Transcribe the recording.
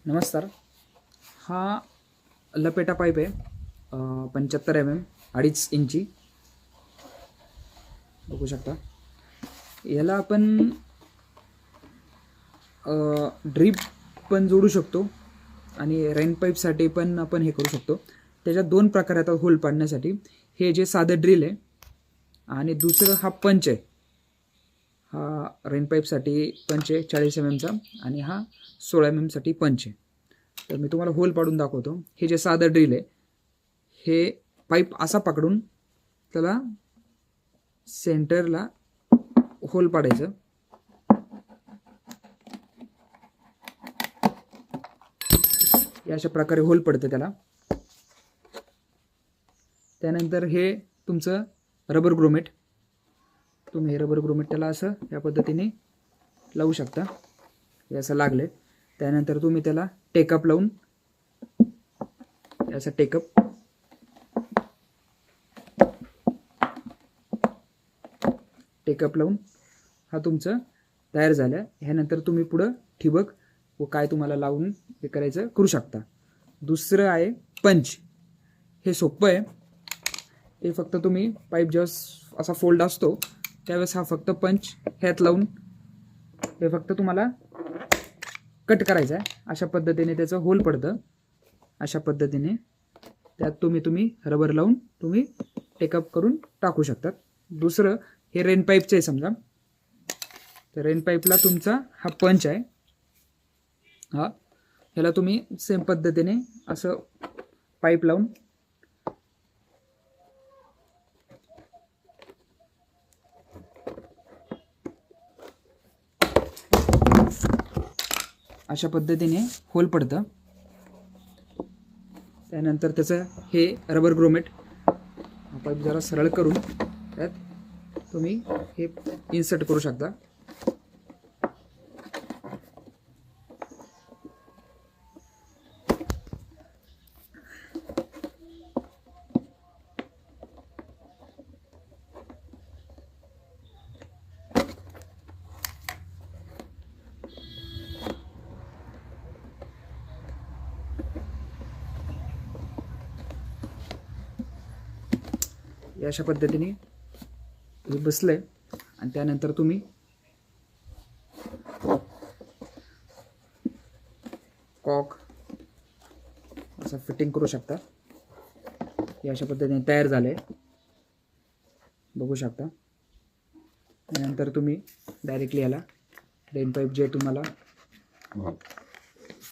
नमस्कार. हा लपेटा पाईप आहे 75 mm 2.5 इंची. बघू शकता. याला आपण ड्रीप पण जोडू शकतो आणि रेन पाईपसाठी पण आपण हे करू शकतो. त्याच्यात दोन प्रकार आहेत होल पाडण्यासाठी. हे जे साधं ड्रिल आहे आणि दुसरं हा पंच आहे. हा रेन पाईपसाठी पंच आहे 40 mm चा आणि हा 16 mm साठी पंच आहे. तर मी तुम्हाला होल पाडून दाखवतो. हे जे साधं ड्रिल आहे हे पाईप असा पकडून त्याला सेंटरला होल पाडायचं. या अशा प्रकारे होल पडतं त्याला. त्यानंतर हे तुमचं रबर ग्रोमेट. तुम्ही हे रबर ग्रोमेट त्याला असं या पद्धतीने लावू शकता. हे असं लागले. त्यानंतर तुम्ही त्याला टेकअप लावून असं टेकअप लावून हा तुमचं तयार झालं. ह्यानंतर तुम्ही पुढं ठिबक व काय तुम्हाला लावून हे करायचं करू शकता. दुसरं आहे पंच. हे सोपं आहे. हे फक्त तुम्ही पाईप जेव्हा असा फोल्ड असतो त्यावेळेस हा फक्त पंच ह्यात लावून हे फक्त तुम्हाला कट करायचं आहे. अशा पद्धतीने त्याचं होल पडतं. अशा पद्धतीने त्यात तुम्ही रबर लावून तुम्ही टेकअप करून टाकू शकतात. दुसरं हे रेन पाईपचं आहे समजा. तर रेन पाईपला तुमचा हा पंच आहे. हा ह्याला तुम्ही सेम पद्धतीने असं पाईप लावून अशा पद्धतीने होल पडतं. त्यानंतर त्याचं हे रबर ग्रोमेट पाईप जरा सरळ करून त्यात तुम्ही हे इन्सर्ट करू शकता. या अशा पद्धतीने हे बसलंय. आणि त्यानंतर तुम्ही कॉक असं फिटिंग करू शकता. या अशा पद्धतीने तयार झालंय. बघू शकता. त्यानंतर तुम्ही डायरेक्टली याला रेन पाईप जे तुम्हाला